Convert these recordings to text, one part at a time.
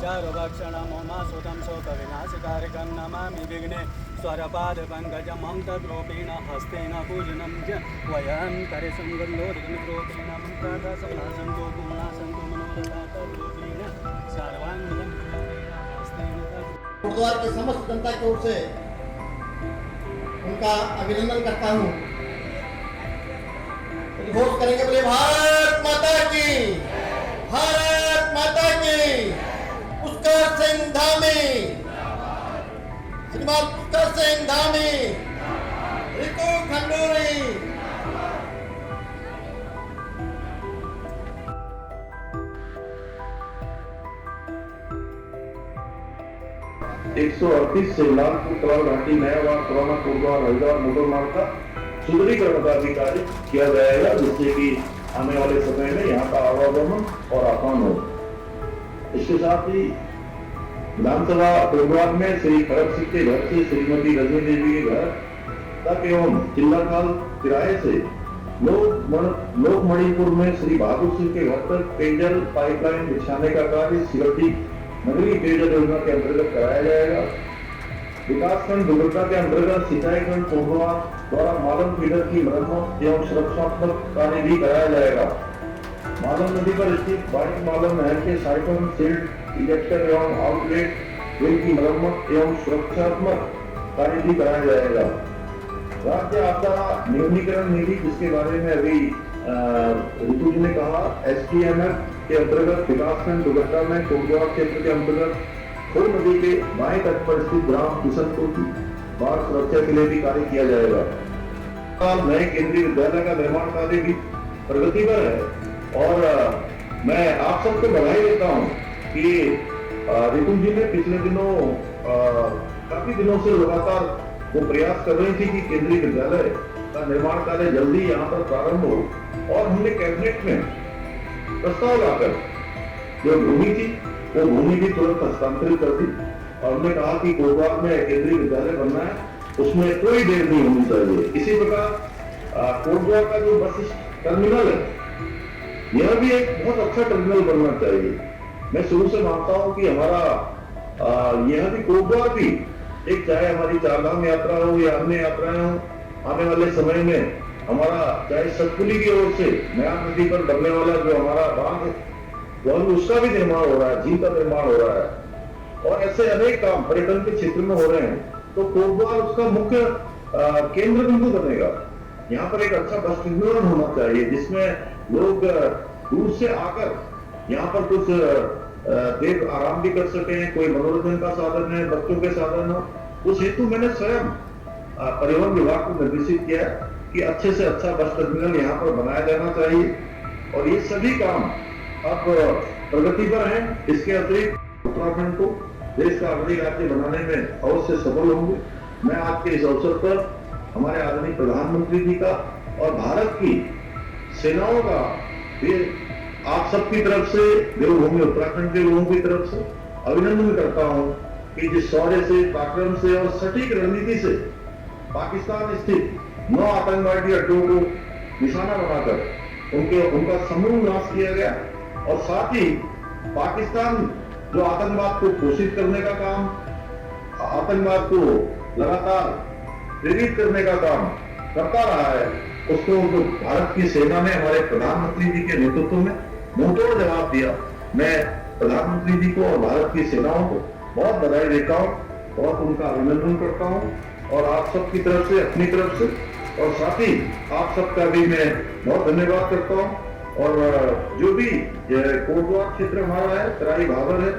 चारुभक्षणमुमासुतं शोकविनाशकारकं नमामि विघ्ने स्वरपादपङ्कजमं तद्रूपेण हस्तेन पूजनं च वयं करसङ्गल्लोदकमिद्रूपेण मन्त्राः सकला सन्तो पूर्णा सन्तो मनोरथा तद्रूपेण सर्वाङ्गं हस्तेन गुरुद्वारा के समस्त जनता की ओर से उनका अभिनंदन करता हूँ। घोष करेंगे बोले भारत माता की, भारत माता की। पुष्कर सिंह धामी, श्रीमान पुष्कर सिंह धामी, रितु खंडूरी। 138 से लालपुर कलाल घाटी नया पुराना कोटद्वार हरिद्वार मोटर मार्ग का सुदृढ़ीकरण का भी कार्य किया जाएगा, जिससे कि आने वाले समय में यहाँ का आवागमन और आसान हो। इसके साथ ही विधानसभा कोटद्वार में श्री खड़ग सिंह के घर से श्रीमती रजनी देवी के घर तक एवं चिल्लाखाल किराए से लोक मणिपुर में श्री बहादुर सिंह के घर तक पेयजल पाइपलाइन बिछाने का कार्य सिरठी नगरीय पेयजल योजना के अंतर्गत कराया जाएगा। विकासखंड दुर्घटना के अंतर्गत सिंचाई खंड कोटद्वार द्वारा मालन फीडर की मरम्मत एवं सुरक्षात्मक कार्य भी कराया जाएगा। मालन नदी पर स्थित बाइक मालन नहर के साइफन सील्ड इजेक्टर एवं आउटलेट वेल की मरम्मत एवं सुरक्षात्मक कार्य भी कराया जाएगा। राज्य आपदा न्यूनीकरण निधि, जिसके बारे में अभी ऋतु जी ने कहा, STMF के अंतर्गत विकासखंड दुर्घटना में कोटद्वार क्षेत्र के अंतर्गत खोल नदी के बाएं तट पर स्थित ग्राम किशनपुर की बाढ़ सुरक्षा के लिए भी कार्य किया जाएगा। नए केंद्रीय विद्यालय का निर्माण कार्य भी प्रगति पर है और मैं आप सबको बधाई देता हूँ कि ऋतु जी ने पिछले दिनों काफी दिनों से लगातार वो प्रयास कर रही थी कि केंद्रीय विद्यालय का निर्माण कार्य जल्दी यहाँ पर प्रारंभ हो, और हमने कैबिनेट में प्रस्ताव लाकर जो भूमि थी वो भूमि भी तुरंत हस्तांतरित कर दी और हमने कहा कि कोटद्वार में केंद्रीय विद्यालय बनना है, उसमें कोई देर नहीं होनी चाहिए। इसी प्रकार कोटद्वार का जो बस टर्मिनल है, यह भी एक बहुत अच्छा टर्मिनल बनना चाहिए। मैं शुरू से मानता हूँ कि हमारा यह भी कोटद्वार भी एक, चाहे हमारी चारधाम यात्रा हो या अन्य यात्राएं हो, आने वाले समय में हमारा चाहे सतपुली की ओर से नया नदी पर बनने वाला जो हमारा बांध है, वह उसका भी निर्माण हो रहा है, झील का निर्माण हो रहा है, और ऐसे अनेक काम पर्यटन के क्षेत्र में हो रहे हैं। तो कोटद्वार उसका मुख्य केंद्र बिंदु बनेगा। यहाँ पर एक अच्छा बस टर्मिनल होना चाहिए, जिसमें लोग दूर से आकर यहाँ पर कुछ देर आराम भी कर सके, कोई मनोरंजन का साधन है, बच्चों के साधन हो। उस हेतु मैंने स्वयं परिवहन विभाग को निर्देशित किया कि अच्छे से अच्छा बस टर्मिनल यहाँ पर बनाया जाना चाहिए, और ये सभी काम अब प्रगति पर हैं। इसके अतिरिक्त उत्तराखंड को देश का अग्रणी राज्य बनाने में अवश्य सफल होंगे। मैं आज के इस अवसर पर हमारे आदरणीय प्रधानमंत्री जी का और भारत की सेनाओं का आप सबकी तरफ से, देवभूमि उत्तराखंड के लोगों की तरफ से अभिनंदन करता हूं कि जिस शौर्य से, पराक्रम से और सटीक रणनीति से पाकिस्तान स्थित 9 आतंकवादी अड्डों को निशाना बनाकर उनका समूल नाश किया गया, और साथ ही पाकिस्तान जो आतंकवाद को पोषित करने का काम, आतंकवाद को लगातार प्रेरित करने का काम करता रहा है, उसको भारत की सेना ने हमारे प्रधानमंत्री जी के नेतृत्व में मुंहतोड़ जवाब दिया। मैं प्रधानमंत्री जी को और भारत की सेनाओं को बहुत बधाई देता हूँ, बहुत उनका अभिनंदन करता हूँ, और आप सबकी तरफ से, अपनी तरफ से, और साथ ही आप सबका भी मैं बहुत धन्यवाद करता हूँ। और जो भी कोटद्वार क्षेत्र हमारा है, तराई भाबर है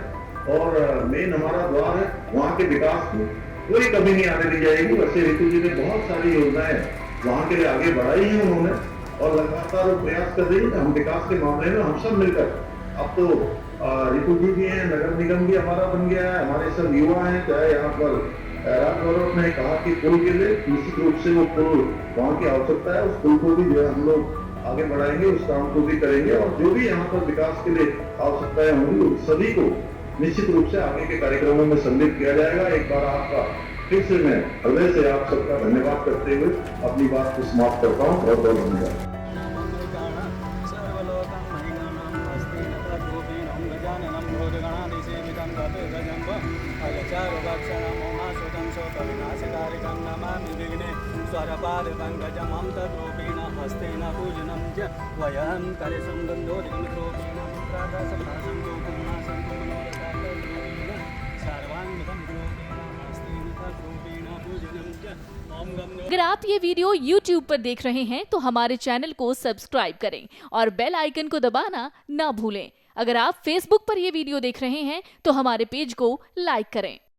और मेन हमारा द्वार है, वहाँ के विकास में कोई कमी नहीं आने दी जाएगी। वैसे ऋतु जी ने बहुत सारी योजनाएं वहाँ के लिए आगे बढ़ाई है उन्होंने, और लगातार वो प्रयास कर रही है। हम विकास के मामले में हम सब मिलकर, अब तो ऋतु जी भी है, नगर निगम भी हमारा बन गया है, हमारे सब युवा हैं, चाहे यहाँ पर राजगौरव ने कहा कि पुल के लिए निश्चित रूप से वो पुल वहाँ की आवश्यकता है, उस पुल को भी जो है हम लोग आगे बढ़ाएंगे, उस काम को भी करेंगे, और जो भी यहाँ पर विकास के लिए आवश्यकताएं होंगी सभी को निश्चित रूप से आगे के कार्यक्रमों में सम्मिलित किया जाएगा। एक बार आपका फिर से मैं हृदय से आप सबका धन्यवाद करते हुए अपनी बात को समाप्त करता हूँ। बहुत बहुत धन्यवाद। स्वरपादपङ्कजमं तद्रूपेण हस्तेन पूजनं च वयं करसम्बन्धोऽधिकमित्रोपेण अगर आप ये वीडियो YouTube पर देख रहे हैं तो हमारे चैनल को सब्सक्राइब करें और बेल आइकन को दबाना ना भूलें। अगर आप Facebook पर ये वीडियो देख रहे हैं तो हमारे पेज को लाइक करें।